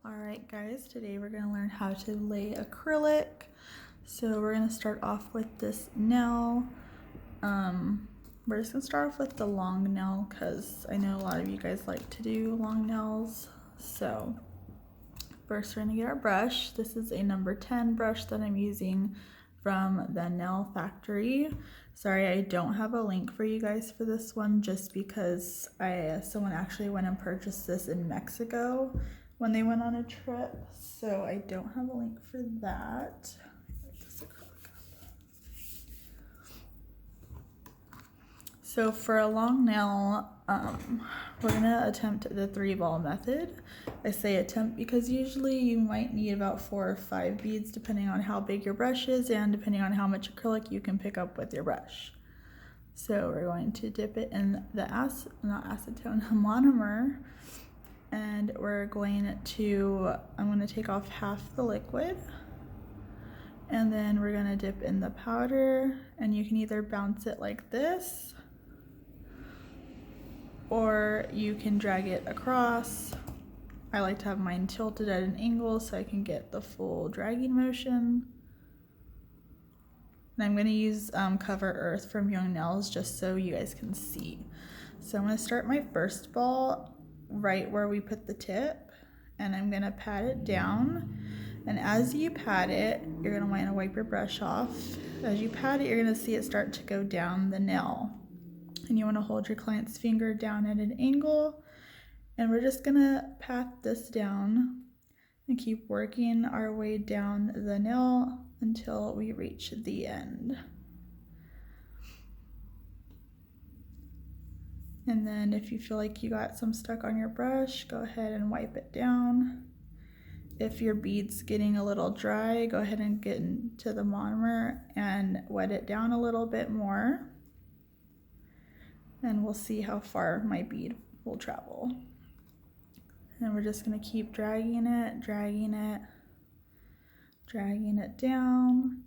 Alright guys, today we're going to learn how to lay acrylic. So we're going to start off with this nail. We're just going to start off with the long nail because I know a lot of you guys like to do long nails. So first we're going to get our brush. This is a number 10 brush that I'm using from the Nail Factory. Sorry, I don't have a link for you guys for this one just because someone actually went and purchased this in Mexico when they went on a trip, so I don't have a link for that. So for a long nail, we're gonna attempt the 3-ball method. I say attempt because usually you might need about 4 or 5 beads depending on how big your brush is and depending on how much acrylic you can pick up with your brush. So we're going to dip it in the monomer, and we're going to, I'm going to take off half the liquid, and then we're going to dip in the powder, and you can either bounce it like this, or you can drag it across. I like to have mine tilted at an angle so I can get the full dragging motion. And I'm going to use Cover Earth from Young Nails just so you guys can see. So I'm going to start my first ball right where we put the tip, and I'm going to pat it down. And as you pat it, you're going to want to wipe your brush off. As you pat it, you're going to see it start to go down the nail. And you want to hold your client's finger down at an angle. And we're just going to pat this down and keep working our way down the nail until we reach the end. And then if you feel like you got some stuck on your brush, go ahead and wipe it down. If your bead's getting a little dry, go ahead and get into the monomer and wet it down a little bit more. And we'll see how far my bead will travel. And we're just gonna keep dragging it down.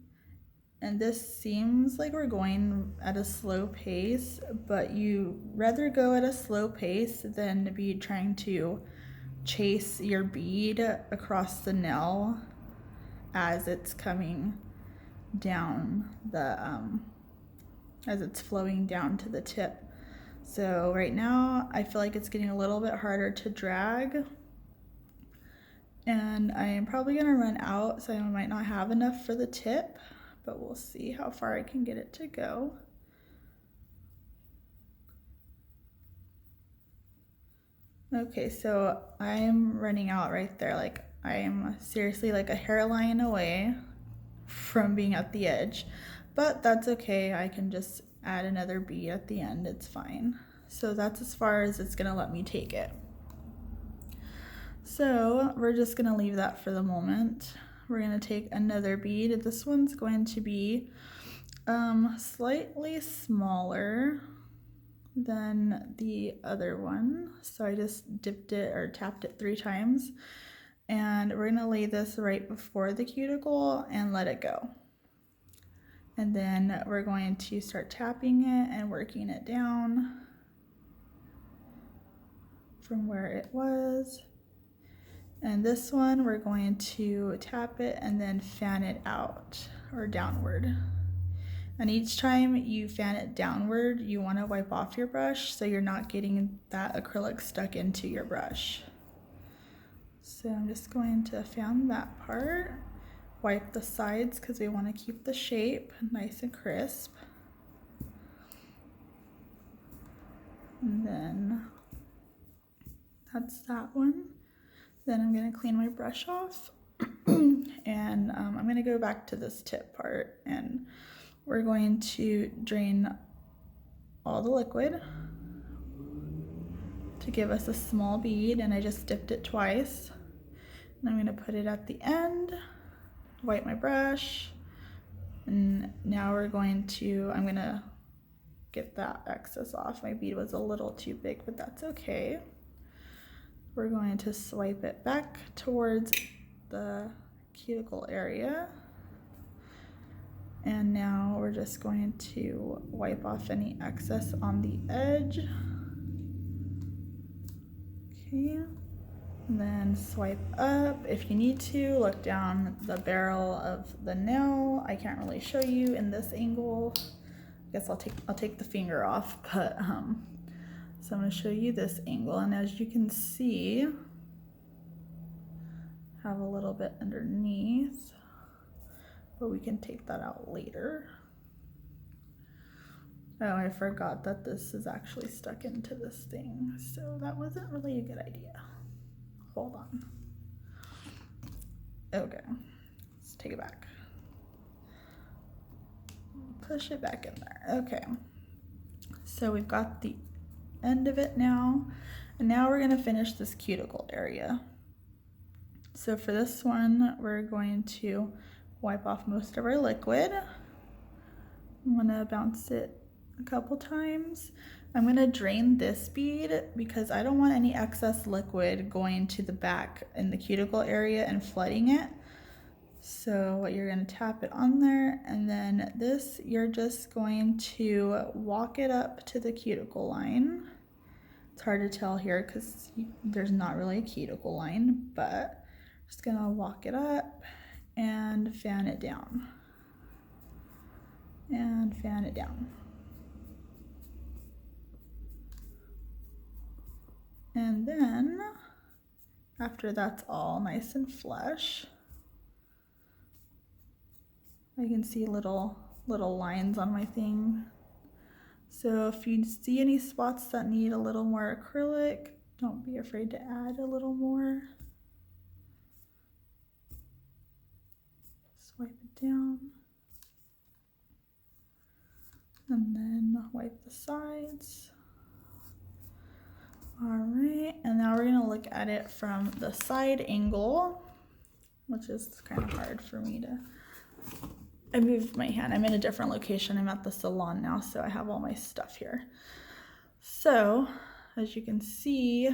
And this seems like we're going at a slow pace, but you rather go at a slow pace than be trying to chase your bead across the nail as it's coming down as it's flowing down to the tip. So right now I feel like it's getting a little bit harder to drag, and I am probably gonna run out, so I might not have enough for the tip, but we'll see how far I can get it to go. Okay, so I'm running out right there. Like, I am seriously like a hairline away from being at the edge, but that's okay. I can just add another bead at the end, it's fine. So that's as far as it's gonna let me take it. So we're just gonna leave that for the moment. We're gonna take another bead. This one's going to be slightly smaller than the other one. So I just dipped it or tapped it 3 times. And we're gonna lay this right before the cuticle and let it go. And then we're going to start tapping it and working it down from where it was. And this one, we're going to tap it and then fan it out or downward. And each time you fan it downward, you want to wipe off your brush so you're not getting that acrylic stuck into your brush. So I'm just going to fan that part, wipe the sides because we want to keep the shape nice and crisp. And then that's that one. Then I'm going to clean my brush off and I'm going to go back to this tip part, and we're going to drain all the liquid to give us a small bead, and I just dipped it twice. And I'm going to put it at the end, wipe my brush, and now I'm going to get that excess off. My bead was a little too big, but that's okay. We're going to swipe it back towards the cuticle area. And now we're just going to wipe off any excess on the edge. Okay. And then swipe up. If you need to, look down the barrel of the nail. I can't really show you in this angle. I guess I'll take the finger off, but so I'm going to show you this angle, and as you can see, have a little bit underneath, but we can take that out later. Oh, I forgot that this is actually stuck into this thing, so that wasn't really a good idea. Hold on. Okay, let's take it back. Push it back in there. Okay, so we've got the end of it now, and now we're going to finish this cuticle area. So for this one, we're going to wipe off most of our liquid. I'm going to bounce it a couple times. I'm going to drain this bead because I don't want any excess liquid going to the back in the cuticle area and flooding it. So you're going to tap it on there, and then this, you're just going to walk it up to the cuticle line. It's hard to tell here because there's not really a cuticle line, but just going to walk it up and fan it down. And fan it down. And then after that's all nice and flush, I can see little lines on my thing. So if you see any spots that need a little more acrylic, don't be afraid to add a little more. Swipe it down. And then wipe the sides. All right, and now we're gonna look at it from the side angle, which is kind of hard for me to, I moved my hand, I'm in a different location, I'm at the salon now, so I have all my stuff here. So, as you can see,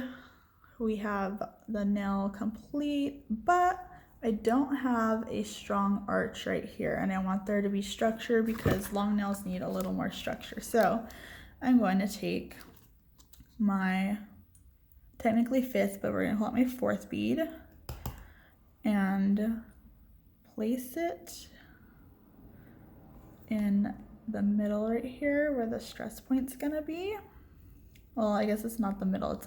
we have the nail complete, but I don't have a strong arch right here, and I want there to be structure because long nails need a little more structure. So, I'm going to take my technically fifth, but we're gonna pull out my fourth bead and place it in the middle right here where the stress point's gonna be. Well, I guess it's not the middle, it's